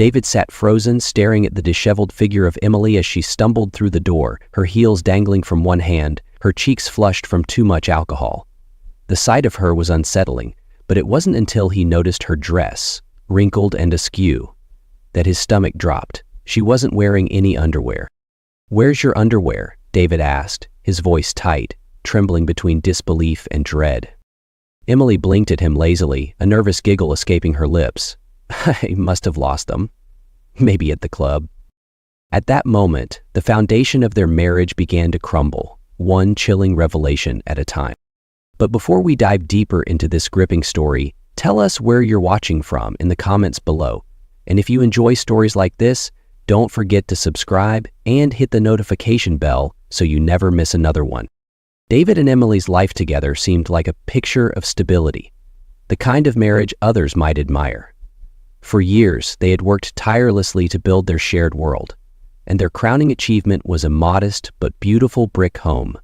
David sat frozen, staring at the disheveled figure of Emily as she stumbled through the door, her heels dangling from one hand, her cheeks flushed from too much alcohol. The sight of her was unsettling, but it wasn't until he noticed her dress, wrinkled and askew, that his stomach dropped. She wasn't wearing any underwear. "Where's your underwear?" David asked, his voice tight, trembling between disbelief and dread. Emily blinked at him lazily, a nervous giggle escaping her lips. "I must have lost them. Maybe at the club." At that moment, the foundation of their marriage began to crumble, one chilling revelation at a time. But before we dive deeper into this gripping story, tell us where you're watching from in the comments below. And if you enjoy stories like this, don't forget to subscribe and hit the notification bell so you never miss another one. David and Emily's life together seemed like a picture of stability, the kind of marriage others might admire. For years, they had worked tirelessly to build their shared world, and their crowning achievement was a modest but beautiful brick home.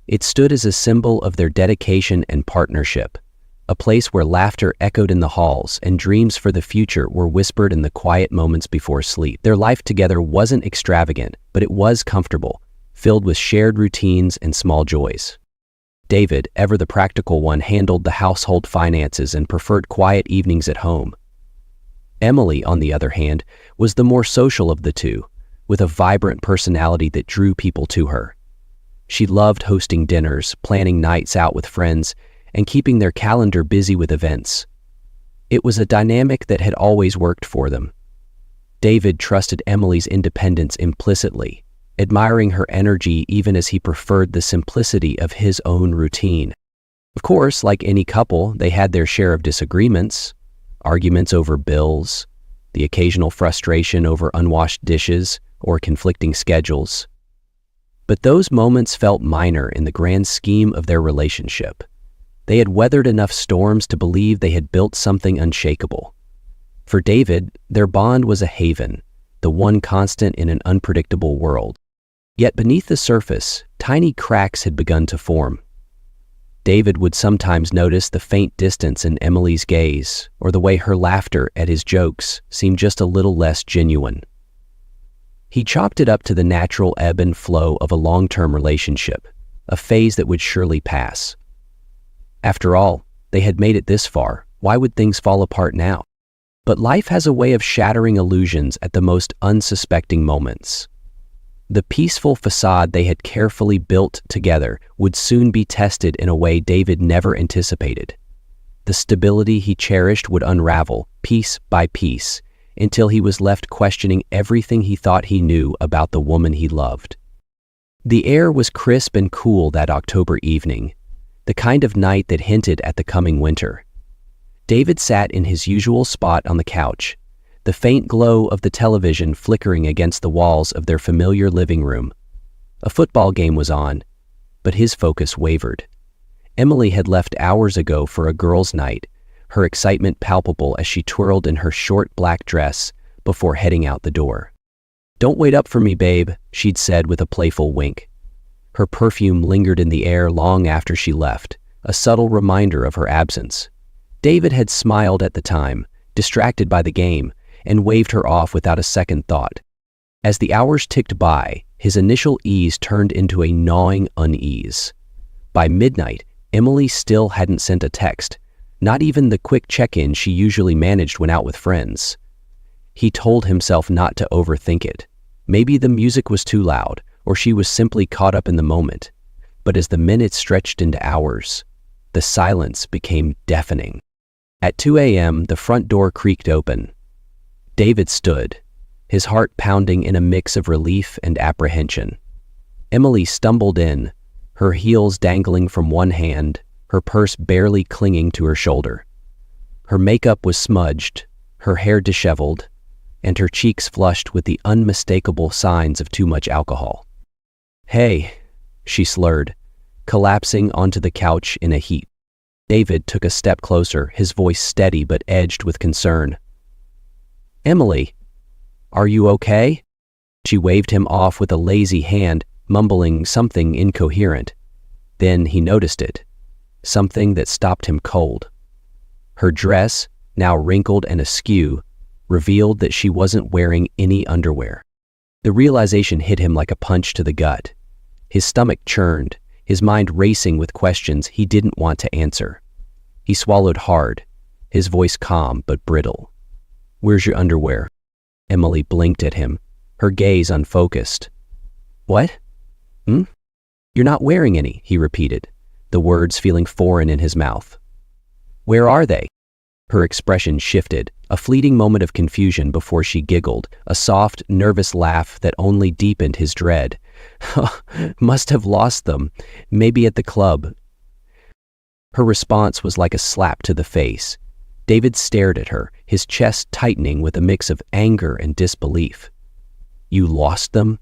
It stood as a symbol of their dedication and partnership, a place where laughter echoed in the halls and dreams for the future were whispered in the quiet moments before sleep. Their life together wasn't extravagant, but it was comfortable, filled with shared routines and small joys. David, ever the practical one, handled the household finances and preferred quiet evenings at home. Emily, on the other hand, was the more social of the two, with a vibrant personality that drew people to her. She loved hosting dinners, planning nights out with friends, and keeping their calendar busy with events. It was a dynamic that had always worked for them. David trusted Emily's independence implicitly, admiring her energy even as he preferred the simplicity of his own routine. Of course, like any couple, they had their share of disagreements, arguments over bills, the occasional frustration over unwashed dishes or conflicting schedules. But those moments felt minor in the grand scheme of their relationship. They had weathered enough storms to believe they had built something unshakable. For David, their bond was a haven, the one constant in an unpredictable world. Yet beneath the surface, tiny cracks had begun to form. David would sometimes notice the faint distance in Emily's gaze, or the way her laughter at his jokes seemed just a little less genuine. He chalked it up to the natural ebb and flow of a long-term relationship, a phase that would surely pass. After all, they had made it this far. Why would things fall apart now? But life has a way of shattering illusions at the most unsuspecting moments. The peaceful facade they had carefully built together would soon be tested in a way David never anticipated. The stability he cherished would unravel, piece by piece, until he was left questioning everything he thought he knew about the woman he loved. The air was crisp and cool that October evening, the kind of night that hinted at the coming winter. David sat in his usual spot on the couch, the faint glow of the television flickering against the walls of their familiar living room. A football game was on, but his focus wavered. Emily had left hours ago for a girls' night, her excitement palpable as she twirled in her short black dress before heading out the door. "Don't wait up for me, babe," she'd said with a playful wink. Her perfume lingered in the air long after she left, a subtle reminder of her absence. David had smiled at the time, distracted by the game, and waved her off without a second thought. As the hours ticked by, his initial ease turned into a gnawing unease. By midnight, Emily still hadn't sent a text, not even the quick check-in she usually managed when out with friends. He told himself not to overthink it. Maybe the music was too loud, or she was simply caught up in the moment. But as the minutes stretched into hours, the silence became deafening. At 2 a.m., the front door creaked open. David stood, his heart pounding in a mix of relief and apprehension. Emily stumbled in, her heels dangling from one hand, her purse barely clinging to her shoulder. Her makeup was smudged, her hair disheveled, and her cheeks flushed with the unmistakable signs of too much alcohol. "Hey," she slurred, collapsing onto the couch in a heap. David took a step closer, his voice steady but edged with concern. "Emily, are you okay?" She waved him off with a lazy hand, mumbling something incoherent. Then he noticed it, something that stopped him cold. Her dress, now wrinkled and askew, revealed that she wasn't wearing any underwear. The realization hit him like a punch to the gut. His stomach churned, his mind racing with questions he didn't want to answer. He swallowed hard, his voice calm but brittle. "Where's your underwear?" Emily blinked at him, her gaze unfocused. "What? You're not wearing any," he repeated, the words feeling foreign in his mouth. "Where are they?" Her expression shifted, a fleeting moment of confusion before she giggled, a soft, nervous laugh that only deepened his dread. "Must have lost them, maybe at the club." Her response was like a slap to the face. David stared at her, his chest tightening with a mix of anger and disbelief. "You lost them?"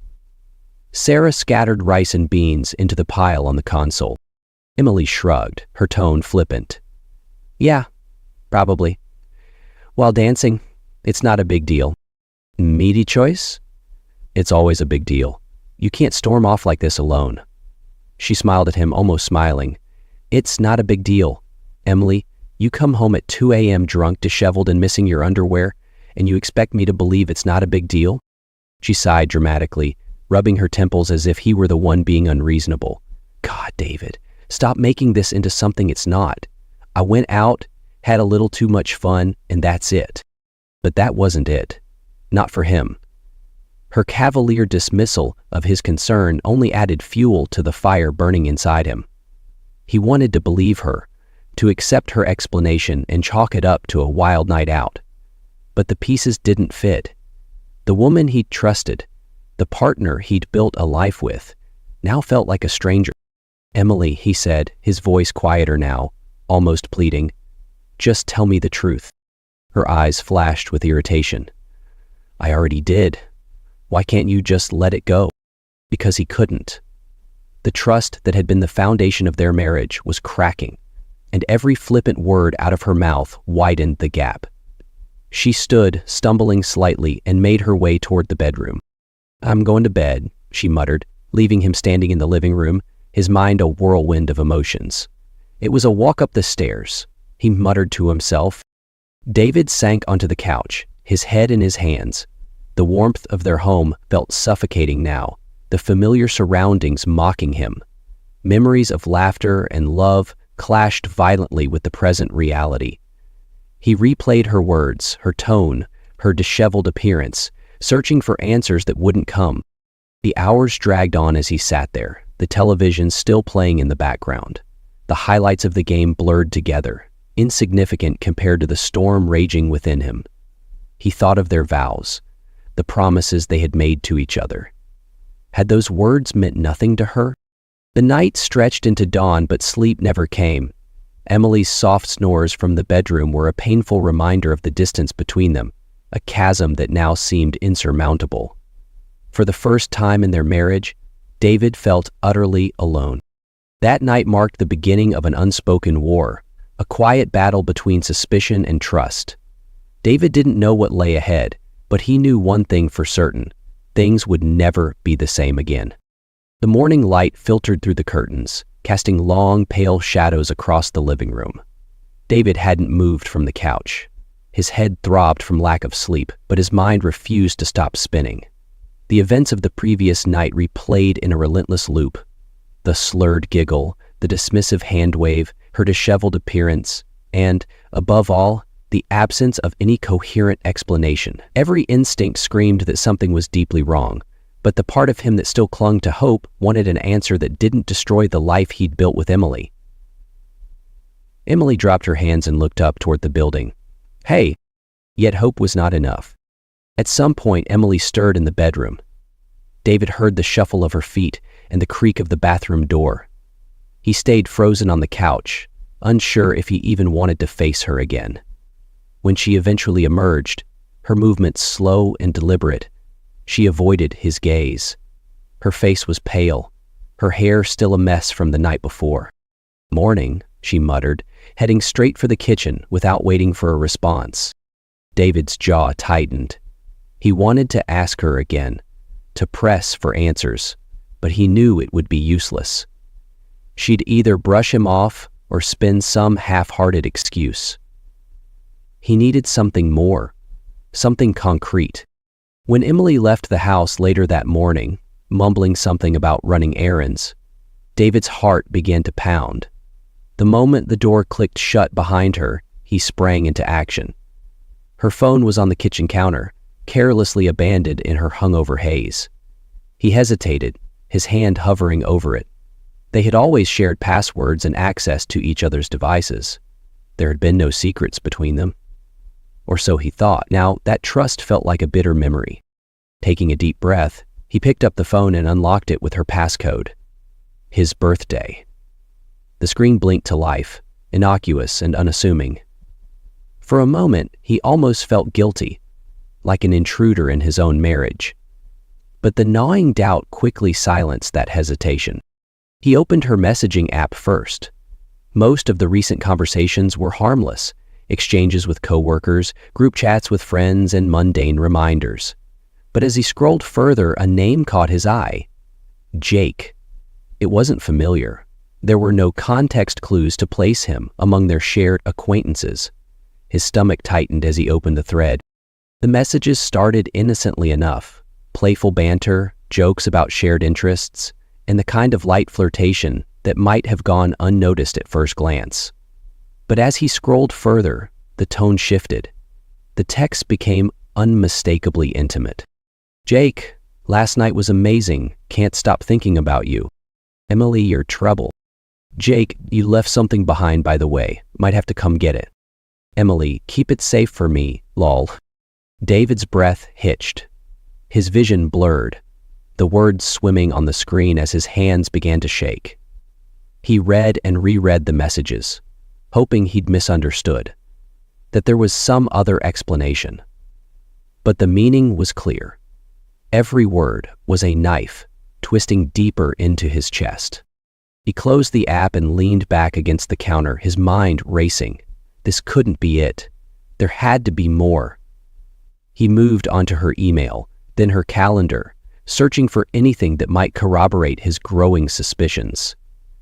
Sarah scattered rice and beans into the pile on the console. Emily shrugged, her tone flippant. "Yeah, probably. While dancing, it's not a big deal." "Meaty choice?" "It's always a big deal. You can't storm off like this alone." She smiled at him, almost smiling. "It's not a big deal. Emily, you come home at 2 a.m. drunk, disheveled, and missing your underwear, and you expect me to believe it's not a big deal?" She sighed dramatically, rubbing her temples as if he were the one being unreasonable. "God, David, stop making this into something it's not. I went out, had a little too much fun, and that's it." But that wasn't it. Not for him. Her cavalier dismissal of his concern only added fuel to the fire burning inside him. He wanted to believe her, to accept her explanation and chalk it up to a wild night out. But the pieces didn't fit. The woman he'd trusted, the partner he'd built a life with, now felt like a stranger. "Emily," he said, his voice quieter now, almost pleading, "just tell me the truth." Her eyes flashed with irritation. "I already did. Why can't you just let it go?" Because he couldn't. The trust that had been the foundation of their marriage was cracking, and every flippant word out of her mouth widened the gap. She stood, stumbling slightly, and made her way toward the bedroom. "I'm going to bed," she muttered, leaving him standing in the living room, his mind a whirlwind of emotions. It was a walk up the stairs, he muttered to himself. David sank onto the couch, his head in his hands. The warmth of their home felt suffocating now, the familiar surroundings mocking him. Memories of laughter and love clashed violently with the present reality. He replayed her words, her tone, her disheveled appearance, searching for answers that wouldn't come. The hours dragged on as he sat there, the television still playing in the background. The highlights of the game blurred together, insignificant compared to the storm raging within him. He thought of their vows, the promises they had made to each other. Had those words meant nothing to her? The night stretched into dawn, but sleep never came. Emily's soft snores from the bedroom were a painful reminder of the distance between them, a chasm that now seemed insurmountable. For the first time in their marriage, David felt utterly alone. That night marked the beginning of an unspoken war, a quiet battle between suspicion and trust. David didn't know what lay ahead, but he knew one thing for certain: things would never be the same again. The morning light filtered through the curtains, casting long, pale shadows across the living room. David hadn't moved from the couch. His head throbbed from lack of sleep, but his mind refused to stop spinning. The events of the previous night replayed in a relentless loop. The slurred giggle, the dismissive hand wave, her disheveled appearance, and, above all, the absence of any coherent explanation. Every instinct screamed that something was deeply wrong, but the part of him that still clung to hope wanted an answer that didn't destroy the life he'd built with Emily. Emily dropped her hands and looked up toward the building. "Hey!" Yet hope was not enough. At some point, Emily stirred in the bedroom. David heard the shuffle of her feet and the creak of the bathroom door. He stayed frozen on the couch, unsure if he even wanted to face her again. When she eventually emerged, her movements slow and deliberate, she avoided his gaze. Her face was pale, her hair still a mess from the night before. "Morning," she muttered, heading straight for the kitchen without waiting for a response. David's jaw tightened. He wanted to ask her again, to press for answers, but he knew it would be useless. She'd either brush him off or spin some half-hearted excuse. He needed something more, something concrete. When Emily left the house later that morning, mumbling something about running errands, David's heart began to pound. The moment the door clicked shut behind her, he sprang into action. Her phone was on the kitchen counter, carelessly abandoned in her hungover haze. He hesitated, his hand hovering over it. They had always shared passwords and access to each other's devices. There had been no secrets between them. Or so he thought. Now, that trust felt like a bitter memory. Taking a deep breath, he picked up the phone and unlocked it with her passcode. His birthday. The screen blinked to life, innocuous and unassuming. For a moment, he almost felt guilty, like an intruder in his own marriage. But the gnawing doubt quickly silenced that hesitation. He opened her messaging app first. Most of the recent conversations were harmless, exchanges with coworkers, group chats with friends, and mundane reminders. But as he scrolled further, a name caught his eye. Jake. It wasn't familiar. There were no context clues to place him among their shared acquaintances. His stomach tightened as he opened the thread. The messages started innocently enough. Playful banter, jokes about shared interests, and the kind of light flirtation that might have gone unnoticed at first glance. But as he scrolled further, the tone shifted. The text became unmistakably intimate. Jake, last night was amazing. Can't stop thinking about you. Emily, you're trouble. Jake, you left something behind, by the way. Might have to come get it. Emily, keep it safe for me, lol. David's breath hitched. His vision blurred, the words swimming on the screen as his hands began to shake. He read and reread the messages, hoping he'd misunderstood, that there was some other explanation. But the meaning was clear. Every word was a knife, twisting deeper into his chest. He closed the app and leaned back against the counter, his mind racing. This couldn't be it. There had to be more. He moved onto her email, then her calendar, searching for anything that might corroborate his growing suspicions.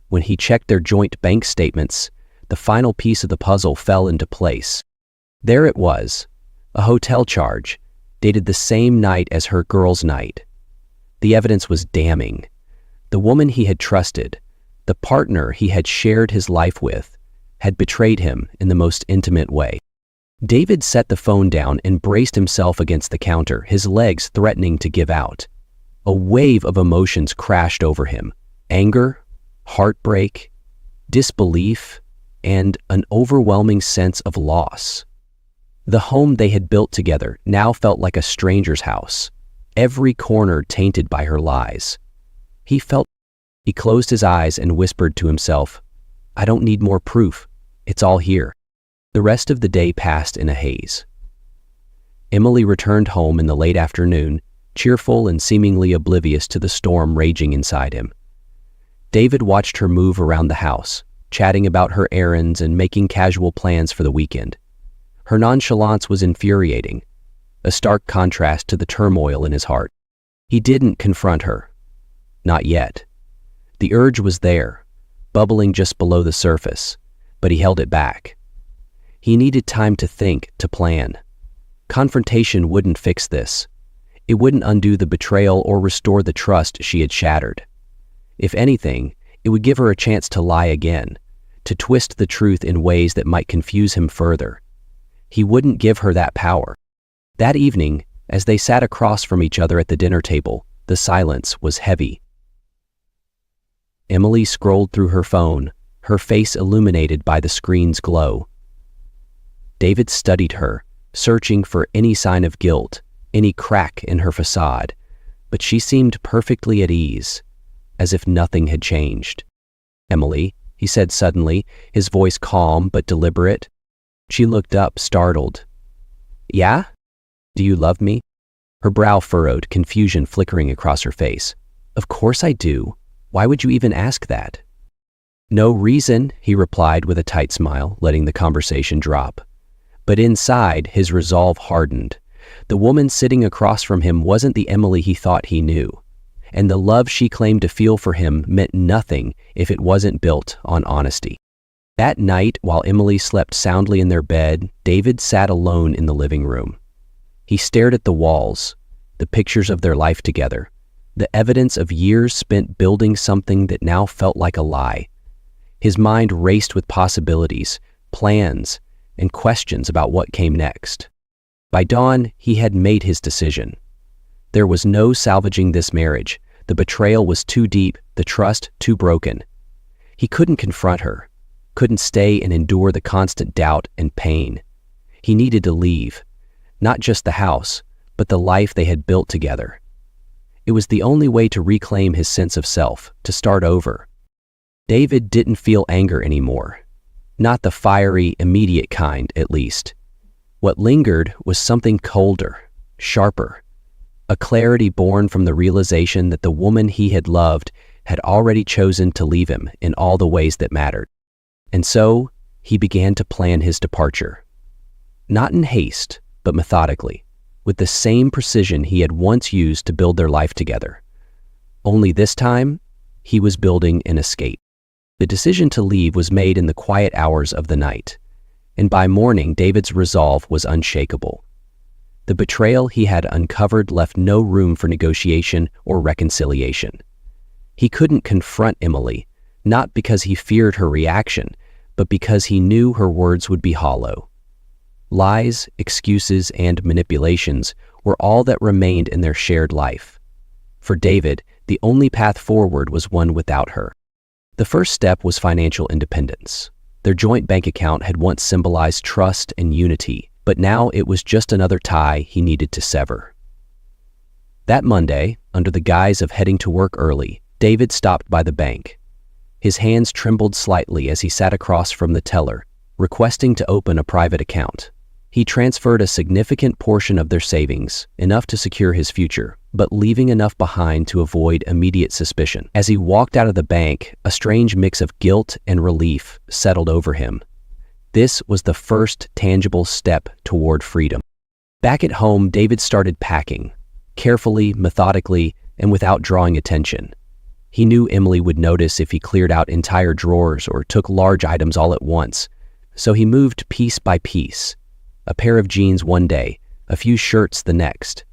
When he checked their joint bank statements, the final piece of the puzzle fell into place. There it was, a hotel charge, dated the same night as her girls' night. The evidence was damning. The woman he had trusted, the partner he had shared his life with, had betrayed him in the most intimate way. David set the phone down and braced himself against the counter, his legs threatening to give out. A wave of emotions crashed over him. Anger, heartbreak, disbelief, and an overwhelming sense of loss. The home they had built together now felt like a stranger's house, every corner tainted by her lies. He closed his eyes and whispered to himself, I don't need more proof. It's all here. The rest of the day passed in a haze. Emily returned home in the late afternoon, cheerful and seemingly oblivious to the storm raging inside him. David watched her move around the house, chatting about her errands and making casual plans for the weekend. Her nonchalance was infuriating, a stark contrast to the turmoil in his heart. He didn't confront her. Not yet. The urge was there, bubbling just below the surface, but he held it back. He needed time to think, to plan. Confrontation wouldn't fix this. It wouldn't undo the betrayal or restore the trust she had shattered. If anything, it would give her a chance to lie again, to twist the truth in ways that might confuse him further. He wouldn't give her that power. That evening, as they sat across from each other at the dinner table, the silence was heavy. Emily scrolled through her phone, her face illuminated by the screen's glow. David studied her, searching for any sign of guilt, any crack in her facade, but she seemed perfectly at ease, as if nothing had changed. Emily, he said suddenly, his voice calm but deliberate. She looked up, startled. Yeah? Do you love me? Her brow furrowed, confusion flickering across her face. Of course I do. Why would you even ask that? No reason, he replied with a tight smile, letting the conversation drop. But inside, his resolve hardened. The woman sitting across from him wasn't the Emily he thought he knew, and the love she claimed to feel for him meant nothing if it wasn't built on honesty. That night, while Emily slept soundly in their bed, David sat alone in the living room. He stared at the walls, the pictures of their life together, the evidence of years spent building something that now felt like a lie. His mind raced with possibilities, plans, and questions about what came next. By dawn, he had made his decision. There was no salvaging this marriage. The betrayal was too deep, the trust too broken. He couldn't confront her, couldn't stay and endure the constant doubt and pain. He needed to leave, not just the house, but the life they had built together. It was the only way to reclaim his sense of self, to start over. David didn't feel anger anymore. Not the fiery, immediate kind, at least. What lingered was something colder, sharper, a clarity born from the realization that the woman he had loved had already chosen to leave him in all the ways that mattered. And so, he began to plan his departure. Not in haste, but methodically, with the same precision he had once used to build their life together. Only this time, he was building an escape. The decision to leave was made in the quiet hours of the night, and by morning David's resolve was unshakable. The betrayal he had uncovered left no room for negotiation or reconciliation. He couldn't confront Emily, not because he feared her reaction, but because he knew her words would be hollow. Lies, excuses, and manipulations were all that remained in their shared life. For David, the only path forward was one without her. The first step was financial independence. Their joint bank account had once symbolized trust and unity, but now it was just another tie he needed to sever. That Monday, under the guise of heading to work early, David stopped by the bank. His hands trembled slightly as he sat across from the teller, requesting to open a private account. He transferred a significant portion of their savings, enough to secure his future, but leaving enough behind to avoid immediate suspicion. As he walked out of the bank, a strange mix of guilt and relief settled over him. This was the first tangible step toward freedom. Back at home, David started packing, carefully, methodically, and without drawing attention. He knew Emily would notice if he cleared out entire drawers or took large items all at once, so he moved piece by piece. A pair of jeans one day, a few shirts the next.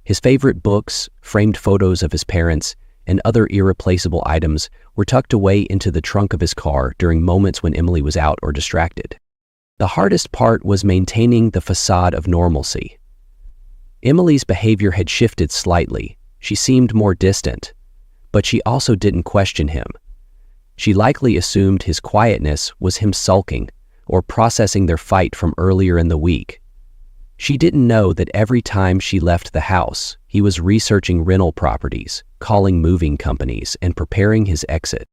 His favorite books, framed photos of his parents, and other irreplaceable items were tucked away into the trunk of his car during moments when Emily was out or distracted. The hardest part was maintaining the facade of normalcy. Emily's behavior had shifted slightly. She seemed more distant, but she also didn't question him. She likely assumed his quietness was him sulking or processing their fight from earlier in the week. She didn't know that every time she left the house, he was researching rental properties, calling moving companies, and preparing his exit.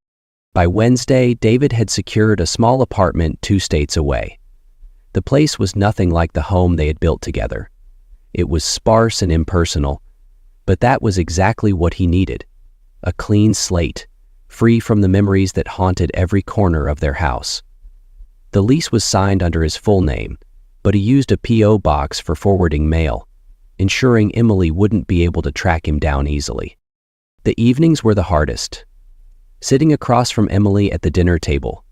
By Wednesday, David had secured a small apartment 2 states away. The place was nothing like the home they had built together. It was sparse and impersonal, but that was exactly what he needed. A clean slate, free from the memories that haunted every corner of their house. The lease was signed under his full name, but he used a P.O. box for forwarding mail, ensuring Emily wouldn't be able to track him down easily. The evenings were the hardest. Sitting across from Emily at the dinner table,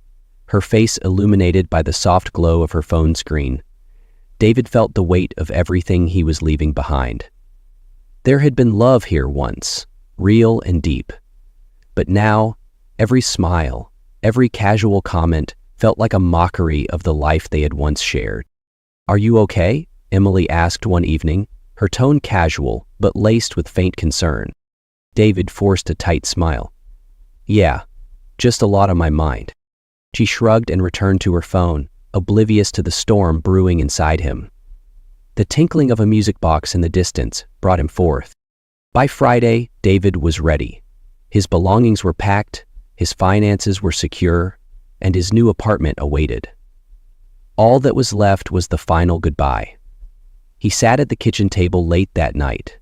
her face illuminated by the soft glow of her phone screen, David felt the weight of everything he was leaving behind. There had been love here once, real and deep. But now, every smile, every casual comment felt like a mockery of the life they had once shared. "Are you okay?" Emily asked one evening, her tone casual but laced with faint concern. David forced a tight smile. "Yeah, just a lot on my mind." She shrugged and returned to her phone, oblivious to the storm brewing inside him. The tinkling of a music box in the distance brought him forth. By Friday, David was ready. His belongings were packed, his finances were secure, and his new apartment awaited. All that was left was the final goodbye. He sat at the kitchen table late that night,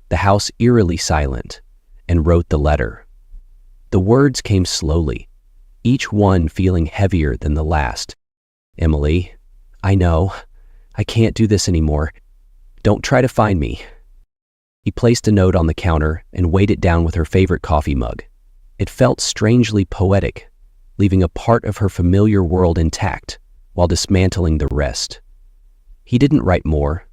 the house eerily silent, and wrote the letter. The words came slowly, each one feeling heavier than the last. "Emily, I know. I can't do this anymore. Don't try to find me." He placed a note on the counter and weighed it down with her favorite coffee mug. It felt strangely poetic, leaving a part of her familiar world intact while dismantling the rest. He didn't write more,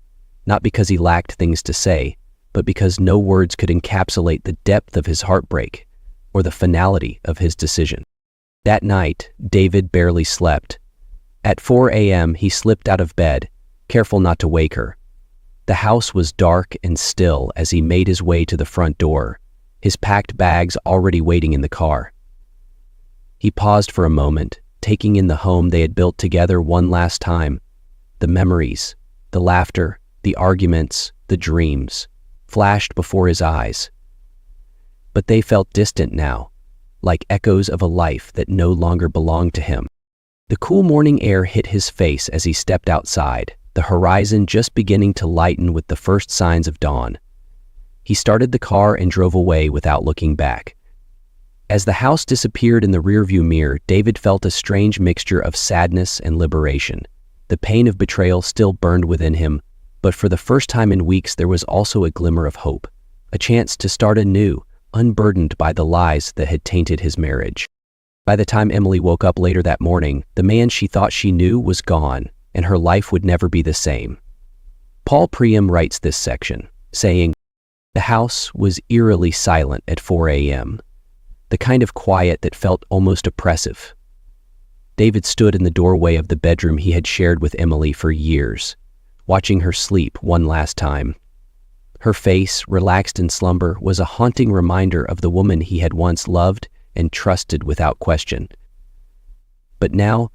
not because he lacked things to say, but because no words could encapsulate the depth of his heartbreak or the finality of his decision. That night, David barely slept. At 4 a.m., he slipped out of bed, careful not to wake her. The house was dark and still as he made his way to the front door, his packed bags already waiting in the car. He paused for a moment, taking in the home they had built together one last time. The memories, the laughter, the arguments, the dreams, flashed before his eyes. But they felt distant now, like echoes of a life that no longer belonged to him. The cool morning air hit his face as he stepped outside, the horizon just beginning to lighten with the first signs of dawn. He started the car and drove away without looking back. As the house disappeared in the rearview mirror, David felt a strange mixture of sadness and liberation. The pain of betrayal still burned within him, but for the first time in weeks there was also a glimmer of hope, a chance to start anew, unburdened by the lies that had tainted his marriage. By the time Emily woke up later that morning, the man she thought she knew was gone, and her life would never be the same. Paul Priam writes this section, saying, "The house was eerily silent at 4 a.m., the kind of quiet that felt almost oppressive." David stood in the doorway of the bedroom he had shared with Emily for years, watching her sleep one last time. Her face, relaxed in slumber, was a haunting reminder of the woman he had once loved and trusted without question. But now,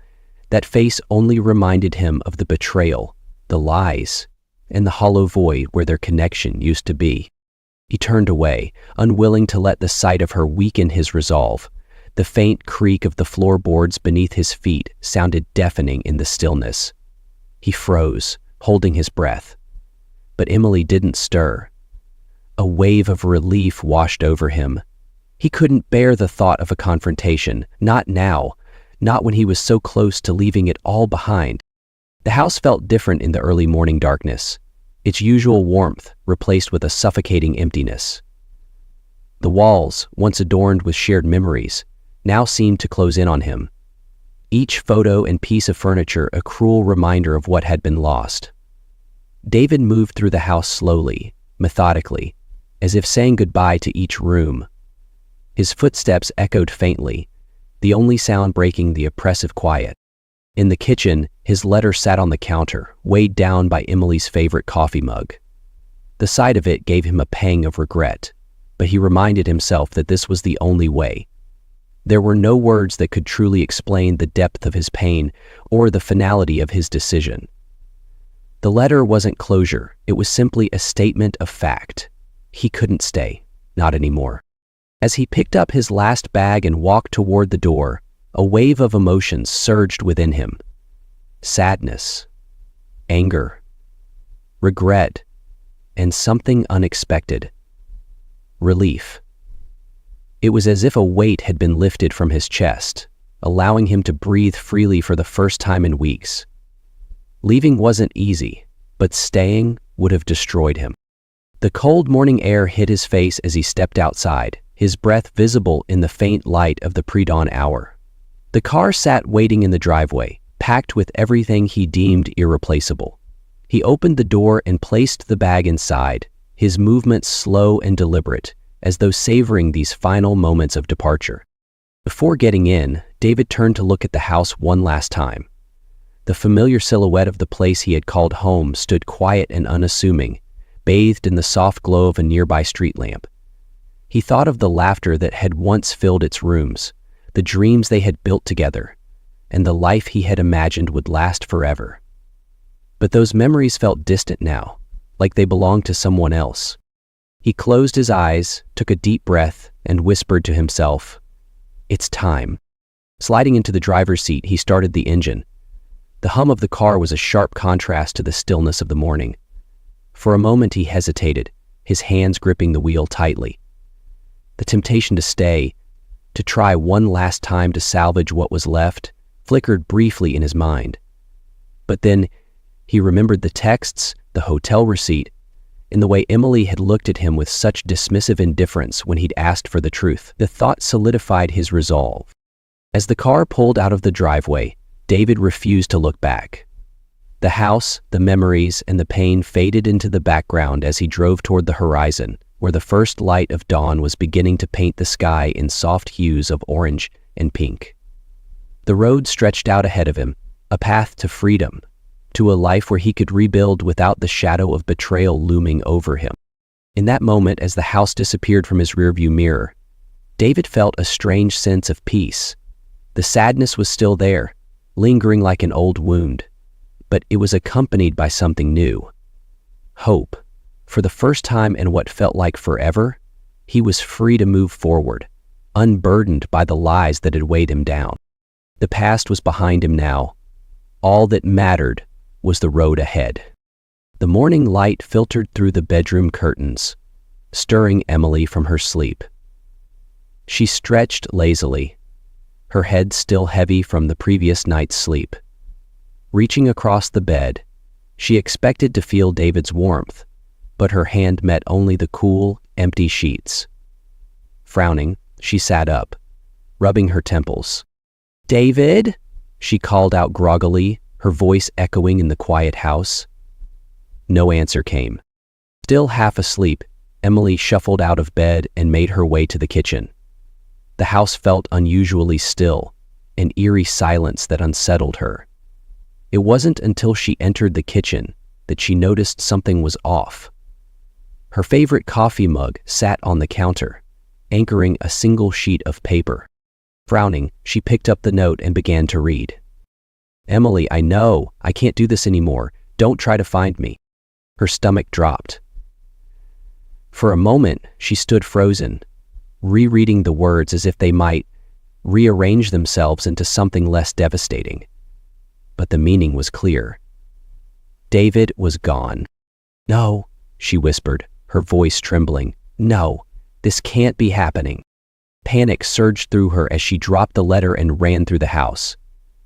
that face only reminded him of the betrayal, the lies, and the hollow void where their connection used to be. He turned away, unwilling to let the sight of her weaken his resolve. The faint creak of the floorboards beneath his feet sounded deafening in the stillness. He froze, holding his breath. But Emily didn't stir. A wave of relief washed over him. He couldn't bear the thought of a confrontation, not now, not when he was so close to leaving it all behind. The house felt different in the early morning darkness, its usual warmth replaced with a suffocating emptiness. The walls, once adorned with shared memories, now seemed to close in on him. Each photo and piece of furniture a cruel reminder of what had been lost. David moved through the house slowly, methodically, as if saying goodbye to each room. His footsteps echoed faintly, the only sound breaking the oppressive quiet. In the kitchen, his letter sat on the counter, weighed down by Emily's favorite coffee mug. The sight of it gave him a pang of regret, but he reminded himself that this was the only way. There were no words that could truly explain the depth of his pain or the finality of his decision. The letter wasn't closure, it was simply a statement of fact. He couldn't stay, not anymore. As he picked up his last bag and walked toward the door, a wave of emotions surged within him. Sadness, anger, regret, and something unexpected. Relief. It was as if a weight had been lifted from his chest, allowing him to breathe freely for the first time in weeks. Leaving wasn't easy, but staying would have destroyed him. The cold morning air hit his face as he stepped outside, his breath visible in the faint light of the pre-dawn hour. The car sat waiting in the driveway, packed with everything he deemed irreplaceable. He opened the door and placed the bag inside, his movements slow and deliberate, as though savoring these final moments of departure. Before getting in, David turned to look at the house one last time. The familiar silhouette of the place he had called home stood quiet and unassuming, bathed in the soft glow of a nearby street lamp. He thought of the laughter that had once filled its rooms, the dreams they had built together, and the life he had imagined would last forever. But those memories felt distant now, like they belonged to someone else. He closed his eyes, took a deep breath, and whispered to himself, "It's time." Sliding into the driver's seat, he started the engine. The hum of the car was a sharp contrast to the stillness of the morning. For a moment he hesitated, his hands gripping the wheel tightly. The temptation to stay, to try one last time to salvage what was left, flickered briefly in his mind. But then he remembered the texts, the hotel receipt, and the way Emily had looked at him with such dismissive indifference when he'd asked for the truth. The thought solidified his resolve. As the car pulled out of the driveway, David refused to look back. The house, the memories, and the pain faded into the background as he drove toward the horizon, where the first light of dawn was beginning to paint the sky in soft hues of orange and pink. The road stretched out ahead of him, a path to freedom, to a life where he could rebuild without the shadow of betrayal looming over him. In that moment, as the house disappeared from his rearview mirror, David felt a strange sense of peace. The sadness was still there, lingering like an old wound, but it was accompanied by something new. Hope. For the first time in what felt like forever, he was free to move forward, unburdened by the lies that had weighed him down. The past was behind him now. All that mattered was the road ahead. The morning light filtered through the bedroom curtains, stirring Emily from her sleep. She stretched lazily, her head still heavy from the previous night's sleep. Reaching across the bed, she expected to feel David's warmth, but her hand met only the cool, empty sheets. Frowning, she sat up, rubbing her temples. "David?" she called out groggily, her voice echoing in the quiet house. No answer came. Still half asleep, Emily shuffled out of bed and made her way to the kitchen. The house felt unusually still, an eerie silence that unsettled her. It wasn't until she entered the kitchen that she noticed something was off. Her favorite coffee mug sat on the counter, anchoring a single sheet of paper. Frowning, she picked up the note and began to read. "Emily, I know, I can't do this anymore. Don't try to find me." Her stomach dropped. For a moment, she stood frozen, rereading the words as if they might rearrange themselves into something less devastating. But the meaning was clear. David was gone. "No," she whispered, her voice trembling. "No, this can't be happening." Panic surged through her as she dropped the letter and ran through the house.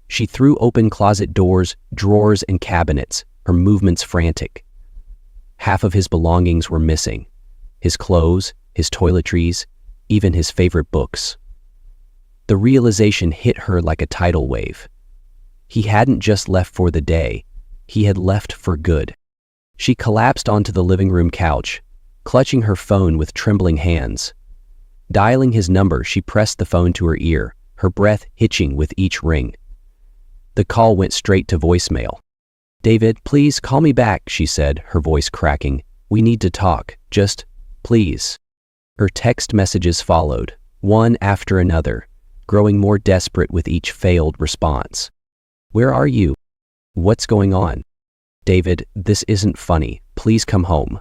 She threw open closet doors, drawers, and cabinets, her movements frantic. Half of his belongings were missing. His clothes, his toiletries, even his favorite books. The realization hit her like a tidal wave. He hadn't just left for the day, he had left for good. She collapsed onto the living room couch, clutching her phone with trembling hands. Dialing his number, she pressed the phone to her ear, her breath hitching with each ring. The call went straight to voicemail. "David, please call me back," she said, her voice cracking. "We need to talk. Just, please." Her text messages followed, one after another, growing more desperate with each failed response. "Where are you? What's going on? David, this isn't funny. Please come home."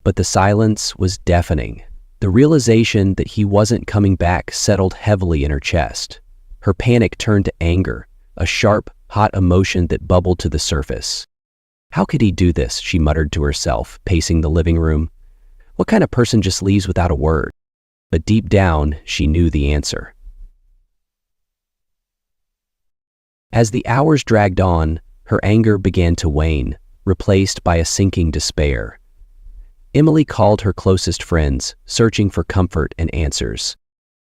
But the silence was deafening. The realization that he wasn't coming back settled heavily in her chest. Her panic turned to anger, a sharp, hot emotion that bubbled to the surface. "How could he do this?" she muttered to herself, pacing the living room. "What kind of person just leaves without a word?" But deep down, she knew the answer. As the hours dragged on, her anger began to wane, replaced by a sinking despair. Emily called her closest friends, searching for comfort and answers.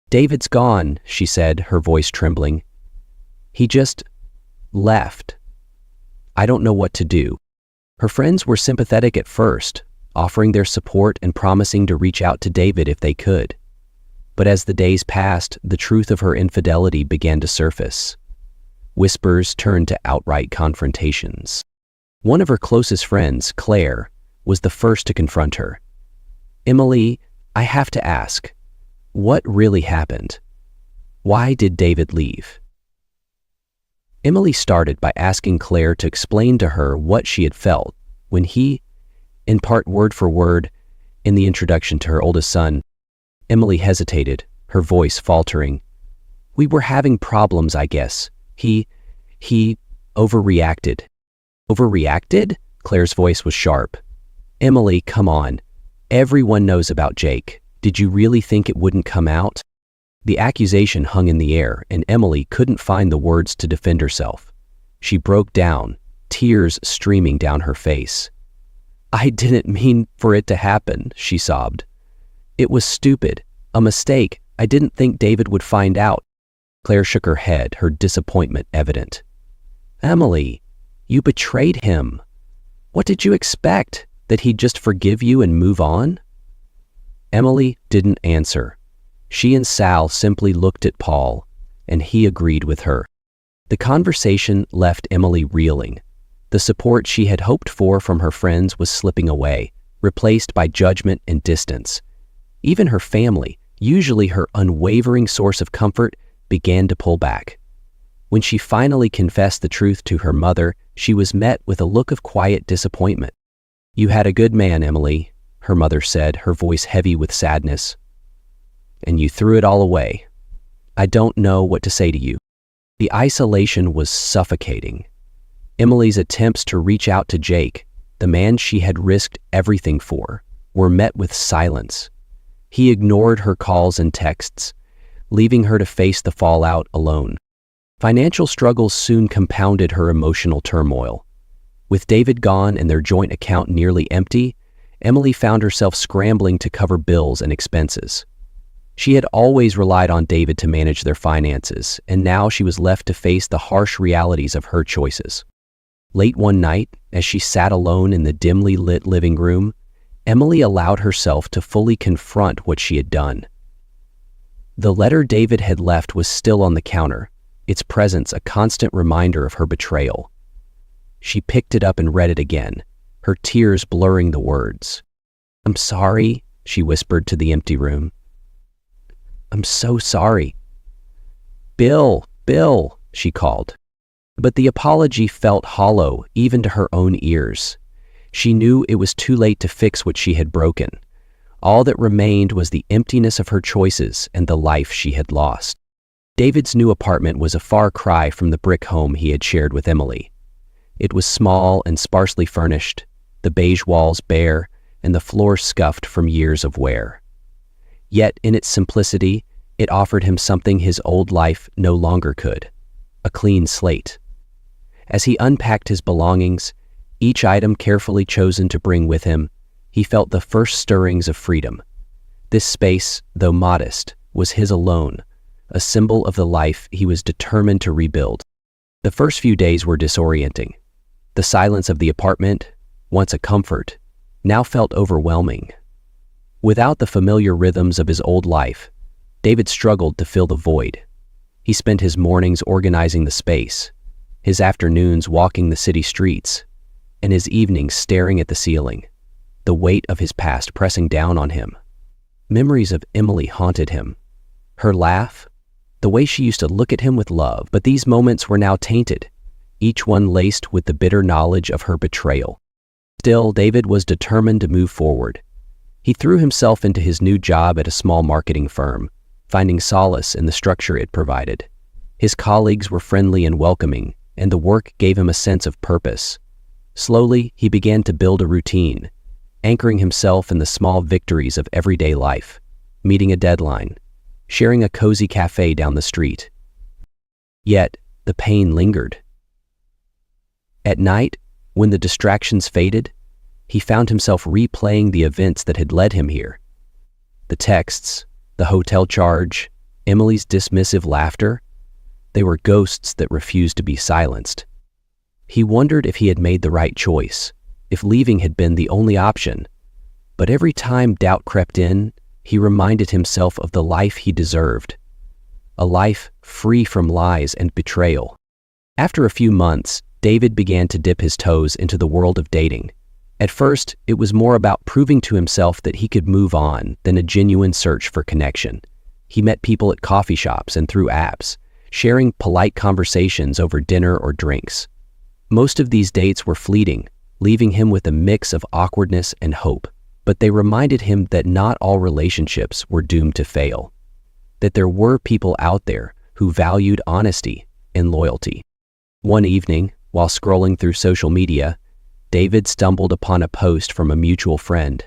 "David's gone," she said, her voice trembling. "He just left. I don't know what to do." Her friends were sympathetic at first, offering their support and promising to reach out to David if they could. But as the days passed, the truth of her infidelity began to surface. Whispers turned to outright confrontations. One of her closest friends, Claire, was the first to confront her. "Emily, I have to ask, what really happened? Why did David leave?" Emily started by asking Claire to explain to her what she had felt when he, in part word for word, in the introduction to her oldest son. Emily hesitated, her voice faltering. "We were having problems, I guess. He overreacted." "Overreacted?" Claire's voice was sharp. "Emily, come on. Everyone knows about Jake. Did you really think it wouldn't come out?" The accusation hung in the air, and Emily couldn't find the words to defend herself. She broke down, tears streaming down her face. "I didn't mean for it to happen," she sobbed. "It was stupid, a mistake. I didn't think David would find out." Claire shook her head, her disappointment evident. "Emily, You betrayed him. What did you expect? That he'd just forgive you and move on?" Emily didn't answer. She and Sal simply looked at Paul, and he agreed with her. The conversation left Emily reeling. The support she had hoped for from her friends was slipping away, replaced by judgment and distance. Even her family, usually her unwavering source of comfort, began to pull back. When she finally confessed the truth to her mother, she was met with a look of quiet disappointment. "You had a good man, Emily," her mother said, her voice heavy with sadness. "And you threw it all away. I don't know what to say to you." The isolation was suffocating. Emily's attempts to reach out to Jake, the man she had risked everything for, were met with silence. He ignored her calls and texts, leaving her to face the fallout alone. Financial struggles soon compounded her emotional turmoil. With David gone and their joint account nearly empty, Emily found herself scrambling to cover bills and expenses. She had always relied on David to manage their finances, and now she was left to face the harsh realities of her choices. Late one night, as she sat alone in the dimly lit living room, Emily allowed herself to fully confront what she had done. The letter David had left was still on the counter, its presence a constant reminder of her betrayal. She picked it up and read it again, her tears blurring the words. "I'm sorry," she whispered to the empty room. "I'm so sorry." "Bill, Bill," she called. But the apology felt hollow even to her own ears. She knew it was too late to fix what she had broken. All that remained was the emptiness of her choices and the life she had lost. David's new apartment was a far cry from the brick home he had shared with Emily. It was small and sparsely furnished, the beige walls bare, and the floor scuffed from years of wear. Yet in its simplicity, it offered him something his old life no longer could: a clean slate. As he unpacked his belongings, each item carefully chosen to bring with him, he felt the first stirrings of freedom. This space, though modest, was his alone, a symbol of the life he was determined to rebuild. The first few days were disorienting. The silence of the apartment, once a comfort, now felt overwhelming. Without the familiar rhythms of his old life, David struggled to fill the void. He spent his mornings organizing the space, his afternoons walking the city streets, and his evenings staring at the ceiling, the weight of his past pressing down on him. Memories of Emily haunted him. Her laugh, the way she used to look at him with love, but these moments were now tainted, each one laced with the bitter knowledge of her betrayal. Still, David was determined to move forward. He threw himself into his new job at a small marketing firm, finding solace in the structure it provided. His colleagues were friendly and welcoming, and the work gave him a sense of purpose. Slowly, he began to build a routine, anchoring himself in the small victories of everyday life, meeting a deadline, sharing a cozy cafe down the street. Yet, the pain lingered. At night, when the distractions faded, he found himself replaying the events that had led him here. The texts, the hotel charge, Emily's dismissive laughter, they were ghosts that refused to be silenced. He wondered if he had made the right choice, if leaving had been the only option. But every time doubt crept in, he reminded himself of the life he deserved, a life free from lies and betrayal. After a few months, David began to dip his toes into the world of dating. At first, it was more about proving to himself that he could move on than a genuine search for connection. He met people at coffee shops and through apps, sharing polite conversations over dinner or drinks. Most of these dates were fleeting, leaving him with a mix of awkwardness and hope. But they reminded him that not all relationships were doomed to fail, that there were people out there who valued honesty and loyalty. One evening, while scrolling through social media, David stumbled upon a post from a mutual friend.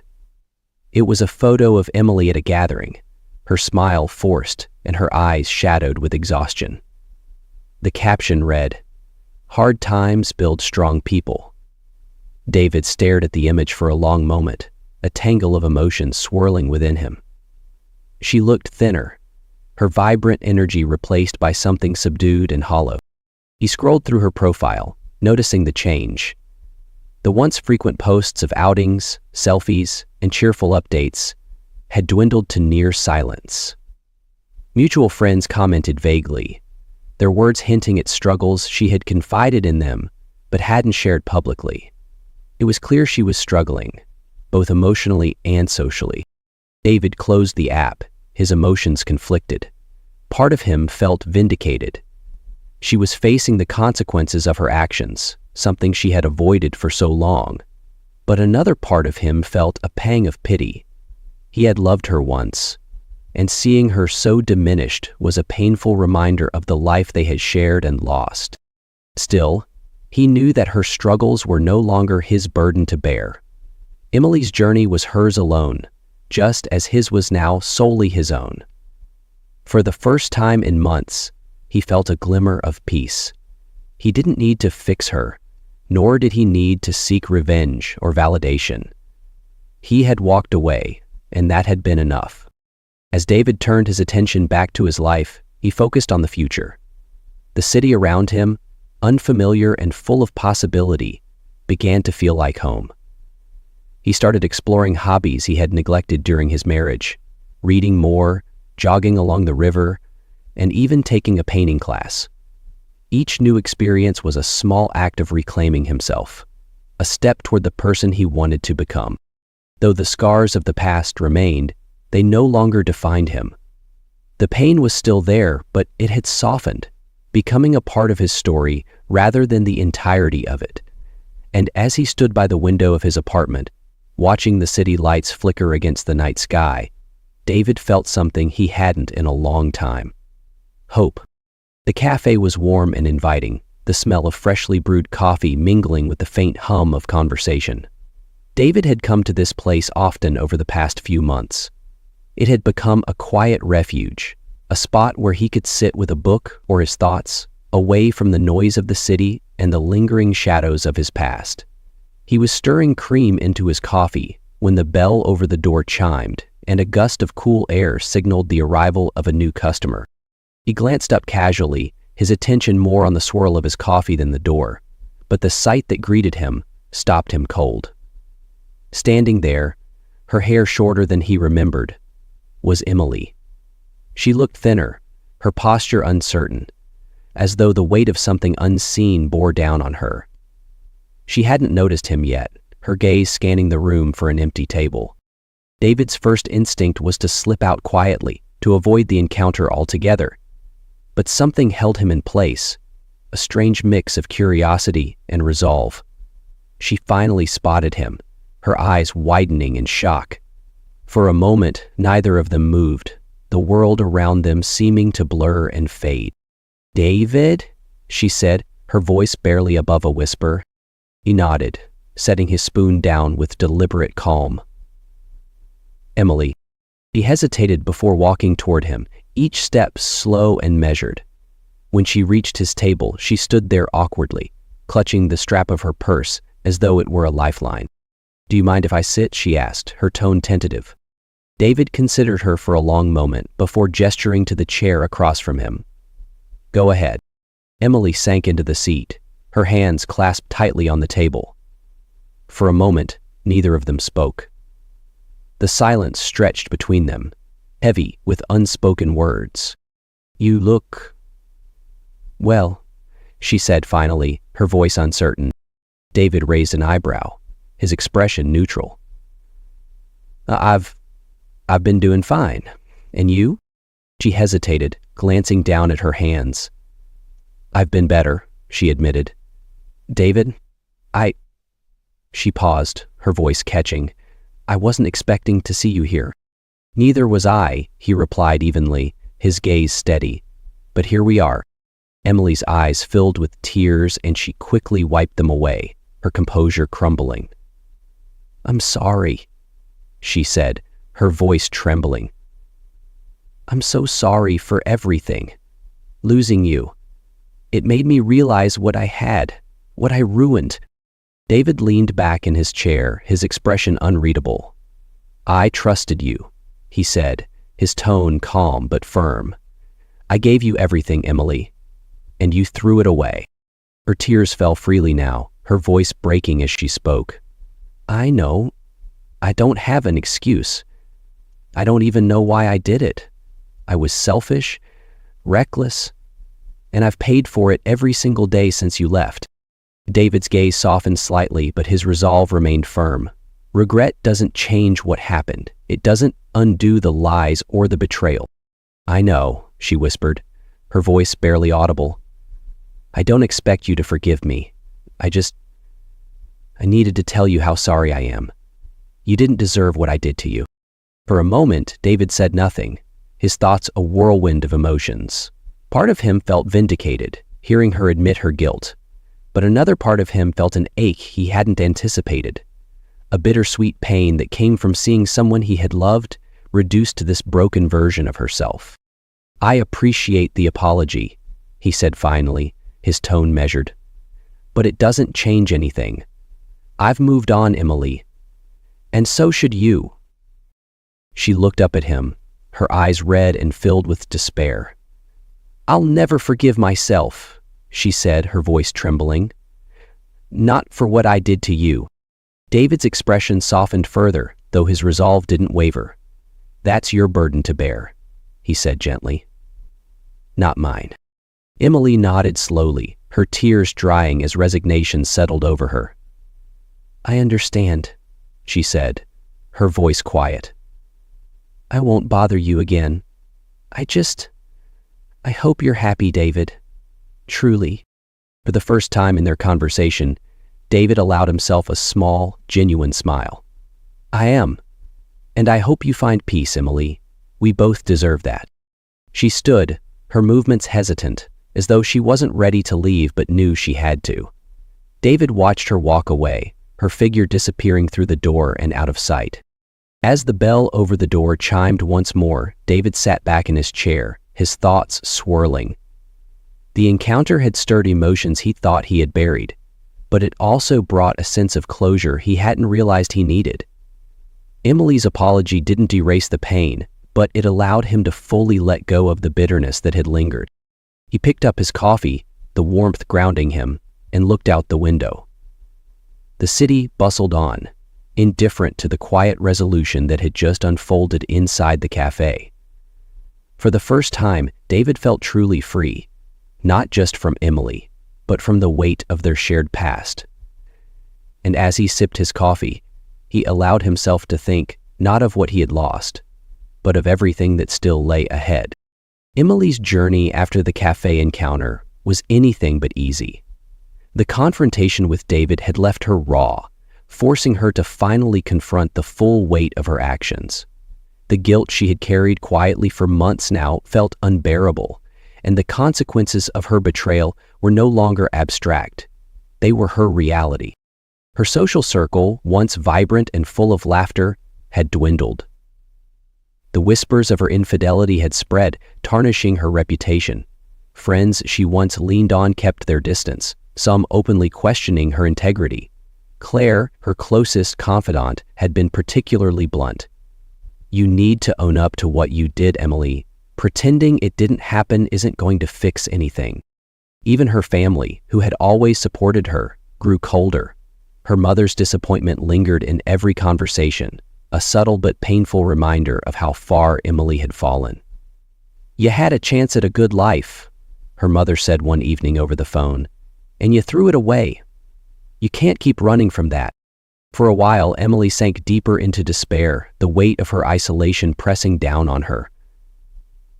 It was a photo of Emily at a gathering, her smile forced and her eyes shadowed with exhaustion. The caption read, "Hard times build strong people." David stared at the image for a long moment, a tangle of emotions swirling within him. She looked thinner, her vibrant energy replaced by something subdued and hollow. He scrolled through her profile, noticing the change. The once frequent posts of outings, selfies, and cheerful updates had dwindled to near silence. Mutual friends commented vaguely, their words hinting at struggles she had confided in them but hadn't shared publicly. It was clear she was struggling, both emotionally and socially. David closed the app, his emotions conflicted. Part of him felt vindicated. She was facing the consequences of her actions, something she had avoided for so long. But another part of him felt a pang of pity. He had loved her once, and seeing her so diminished was a painful reminder of the life they had shared and lost. Still, he knew that her struggles were no longer his burden to bear. Emily's journey was hers alone, just as his was now solely his own. For the first time in months, he felt a glimmer of peace. He didn't need to fix her, nor did he need to seek revenge or validation. He had walked away, and that had been enough. As David turned his attention back to his life, he focused on the future. The city around him, unfamiliar and full of possibility, began to feel like home. He started exploring hobbies he had neglected during his marriage, reading more, jogging along the river, and even taking a painting class. Each new experience was a small act of reclaiming himself, a step toward the person he wanted to become. Though the scars of the past remained, they no longer defined him. The pain was still there, but it had softened, becoming a part of his story rather than the entirety of it. And as he stood by the window of his apartment, watching the city lights flicker against the night sky, David felt something he hadn't in a long time. Hope. The cafe was warm and inviting, the smell of freshly brewed coffee mingling with the faint hum of conversation. David had come to this place often over the past few months. It had become a quiet refuge, a spot where he could sit with a book or his thoughts, away from the noise of the city and the lingering shadows of his past. He was stirring cream into his coffee when the bell over the door chimed and a gust of cool air signaled the arrival of a new customer. He glanced up casually, his attention more on the swirl of his coffee than the door, but the sight that greeted him stopped him cold. Standing there, her hair shorter than he remembered, was Emily. She looked thinner, her posture uncertain, as though the weight of something unseen bore down on her. She hadn't noticed him yet, her gaze scanning the room for an empty table. David's first instinct was to slip out quietly, to avoid the encounter altogether. But something held him in place, a strange mix of curiosity and resolve. She finally spotted him, her eyes widening in shock. For a moment, neither of them moved, the world around them seeming to blur and fade. "David?" she said, her voice barely above a whisper. He nodded, setting his spoon down with deliberate calm. "Emily." He hesitated before walking toward him, each step slow and measured. When she reached his table, she stood there awkwardly, clutching the strap of her purse as though it were a lifeline. "Do you mind if I sit?" she asked, her tone tentative. David considered her for a long moment before gesturing to the chair across from him. "Go ahead." Emily sank into the seat, her hands clasped tightly on the table. For a moment, neither of them spoke. The silence stretched between them, heavy with unspoken words. "You look well," she said finally, her voice uncertain. David raised an eyebrow, his expression neutral. I've been doing fine. And you?" She hesitated, glancing down at her hands. "I've been better," she admitted. "David, She paused, her voice catching. "I wasn't expecting to see you here." "Neither was I," he replied evenly, his gaze steady. "But here we are." Emily's eyes filled with tears and she quickly wiped them away, her composure crumbling. "I'm sorry," she said, her voice trembling. "I'm so sorry for everything. Losing you. It made me realize what I had, what I ruined." David leaned back in his chair, his expression unreadable. "I trusted you," he said, his tone calm but firm. "I gave you everything, Emily, and you threw it away." Her tears fell freely now, her voice breaking as she spoke. I know. I don't have an excuse. I don't even know why I did it. I was selfish, reckless, and I've paid for it every single day since you left. David's gaze softened slightly, but his resolve remained firm. Regret doesn't change what happened. It doesn't undo the lies or the betrayal. I know, she whispered, her voice barely audible. I don't expect you to forgive me. I needed to tell you how sorry I am. You didn't deserve what I did to you. For a moment, David said nothing, his thoughts a whirlwind of emotions. Part of him felt vindicated, hearing her admit her guilt. But another part of him felt an ache he hadn't anticipated. A bittersweet pain that came from seeing someone he had loved reduced to this broken version of herself. I appreciate the apology, he said finally, his tone measured. But it doesn't change anything. I've moved on, Emily. And so should you. She looked up at him, her eyes red and filled with despair. I'll never forgive myself, she said, her voice trembling. Not for what I did to you. David's expression softened further, though his resolve didn't waver. That's your burden to bear, he said gently. Not mine. Emily nodded slowly, her tears drying as resignation settled over her. I understand, she said, her voice quiet. I won't bother you again. I hope you're happy, David. Truly. For the first time in their conversation, David allowed himself a small, genuine smile. I am. And I hope you find peace, Emily. We both deserve that. She stood, her movements hesitant, as though she wasn't ready to leave but knew she had to. David watched her walk away, her figure disappearing through the door and out of sight. As the bell over the door chimed once more, David sat back in his chair, his thoughts swirling. The encounter had stirred emotions he thought he had buried, but it also brought a sense of closure he hadn't realized he needed. Emily's apology didn't erase the pain, but it allowed him to fully let go of the bitterness that had lingered. He picked up his coffee, the warmth grounding him, and looked out the window. The city bustled on, indifferent to the quiet resolution that had just unfolded inside the cafe. For the first time, David felt truly free, not just from Emily, but from the weight of their shared past. And as he sipped his coffee, he allowed himself to think not of what he had lost, but of everything that still lay ahead. Emily's journey after the cafe encounter was anything but easy. The confrontation with David had left her raw, forcing her to finally confront the full weight of her actions. The guilt she had carried quietly for months now felt unbearable, and the consequences of her betrayal were no longer abstract. They were her reality. Her social circle, once vibrant and full of laughter, had dwindled. The whispers of her infidelity had spread, tarnishing her reputation. Friends she once leaned on kept their distance, some openly questioning her integrity. Claire, her closest confidant, had been particularly blunt. You need to own up to what you did, Emily. Pretending it didn't happen isn't going to fix anything. Even her family, who had always supported her, grew colder. Her mother's disappointment lingered in every conversation, a subtle but painful reminder of how far Emily had fallen. You had a chance at a good life, her mother said one evening over the phone, and you threw it away. You can't keep running from that. For a while, Emily sank deeper into despair, the weight of her isolation pressing down on her.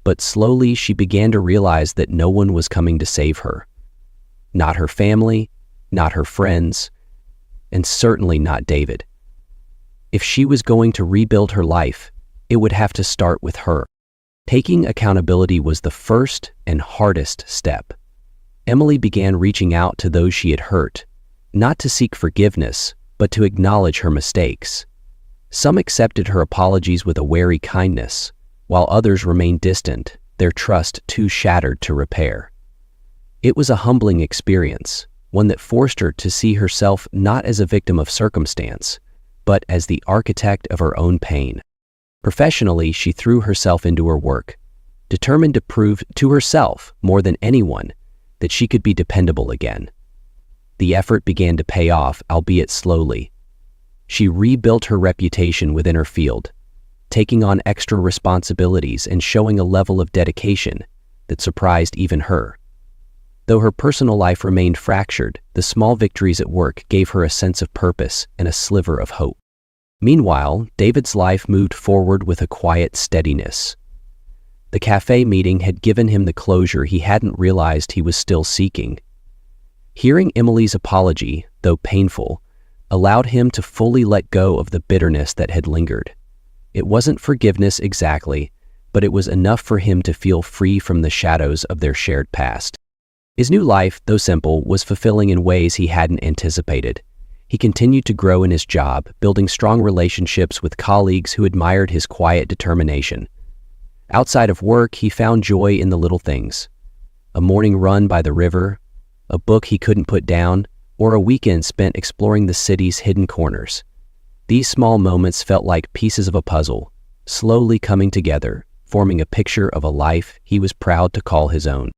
But slowly she began to realize that no one was coming to save her. Not her family, not her friends, and certainly not David. If she was going to rebuild her life, it would have to start with her. Taking accountability was the first and hardest step. Emily began reaching out to those she had hurt, not to seek forgiveness, but to acknowledge her mistakes. Some accepted her apologies with a wary kindness, while others remained distant, their trust too shattered to repair. It was a humbling experience, one that forced her to see herself not as a victim of circumstance, but as the architect of her own pain. Professionally, she threw herself into her work, determined to prove to herself, more than anyone, that she could be dependable again. The effort began to pay off, albeit slowly. She rebuilt her reputation within her field, taking on extra responsibilities and showing a level of dedication that surprised even her. Though her personal life remained fractured, the small victories at work gave her a sense of purpose and a sliver of hope. Meanwhile, David's life moved forward with a quiet steadiness. The cafe meeting had given him the closure he hadn't realized he was still seeking. Hearing Emily's apology, though painful, allowed him to fully let go of the bitterness that had lingered. It wasn't forgiveness exactly, but it was enough for him to feel free from the shadows of their shared past. His new life, though simple, was fulfilling in ways he hadn't anticipated. He continued to grow in his job, building strong relationships with colleagues who admired his quiet determination. Outside of work, he found joy in the little things. A morning run by the river, a book he couldn't put down, or a weekend spent exploring the city's hidden corners. These small moments felt like pieces of a puzzle, slowly coming together, forming a picture of a life he was proud to call his own.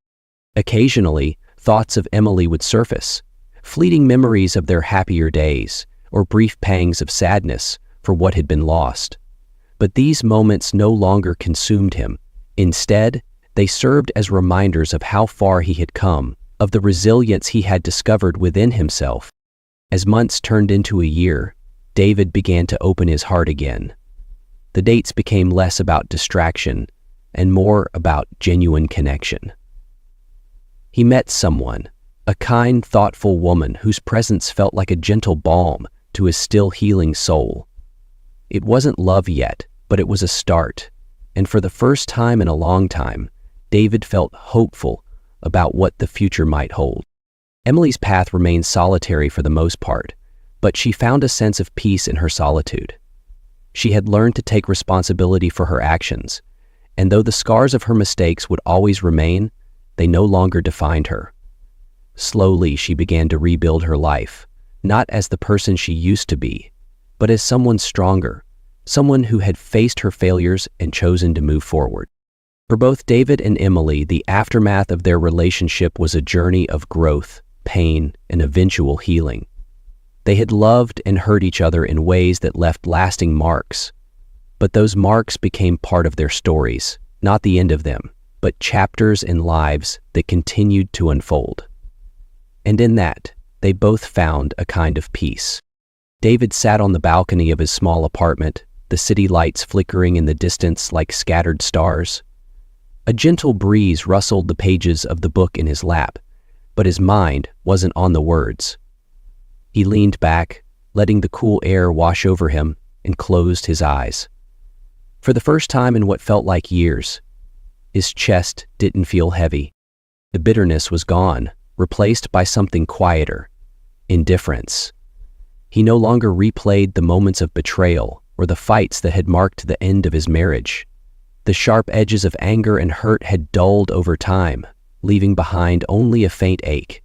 Occasionally, thoughts of Emily would surface, fleeting memories of their happier days, or brief pangs of sadness for what had been lost. But these moments no longer consumed him. Instead, they served as reminders of how far he had come, of the resilience he had discovered within himself. As months turned into a year, David began to open his heart again. The dates became less about distraction and more about genuine connection. He met someone, a kind, thoughtful woman whose presence felt like a gentle balm to his still healing soul. It wasn't love yet, but it was a start, and for the first time in a long time, David felt hopeful about what the future might hold. Emily's path remained solitary for the most part, but she found a sense of peace in her solitude. She had learned to take responsibility for her actions, and though the scars of her mistakes would always remain, they no longer defined her. Slowly, she began to rebuild her life, not as the person she used to be, but as someone stronger, someone who had faced her failures and chosen to move forward. For both David and Emily, the aftermath of their relationship was a journey of growth, pain, and eventual healing. They had loved and hurt each other in ways that left lasting marks, but those marks became part of their stories, not the end of them, but chapters in lives that continued to unfold. And in that, they both found a kind of peace. David sat on the balcony of his small apartment, the city lights flickering in the distance like scattered stars. A gentle breeze rustled the pages of the book in his lap, but his mind wasn't on the words. He leaned back, letting the cool air wash over him, and closed his eyes. For the first time in what felt like years, his chest didn't feel heavy. The bitterness was gone, replaced by something quieter, indifference. He no longer replayed the moments of betrayal or the fights that had marked the end of his marriage. The sharp edges of anger and hurt had dulled over time, leaving behind only a faint ache,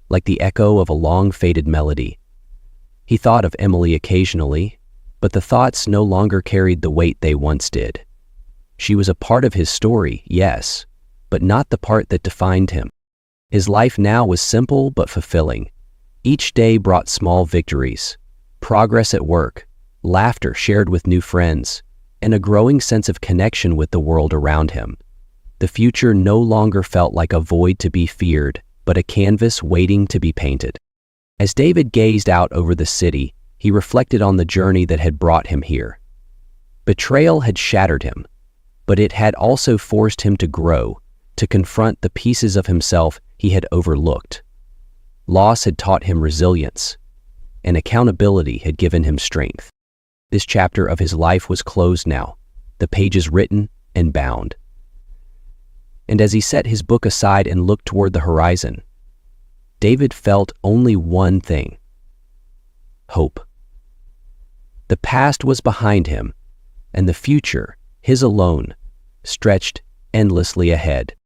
like the echo of a long-faded melody. He thought of Emily occasionally, but the thoughts no longer carried the weight they once did. She was a part of his story, yes, but not the part that defined him. His life now was simple but fulfilling. Each day brought small victories, progress at work, laughter shared with new friends, and a growing sense of connection with the world around him. The future no longer felt like a void to be feared, but a canvas waiting to be painted. As David gazed out over the city, he reflected on the journey that had brought him here. Betrayal had shattered him, but it had also forced him to grow, to confront the pieces of himself he had overlooked. Loss had taught him resilience, and accountability had given him strength. This chapter of his life was closed now, the pages written and bound. And as he set his book aside and looked toward the horizon, David felt only one thing: hope. The past was behind him, and the future, his alone, stretched endlessly ahead.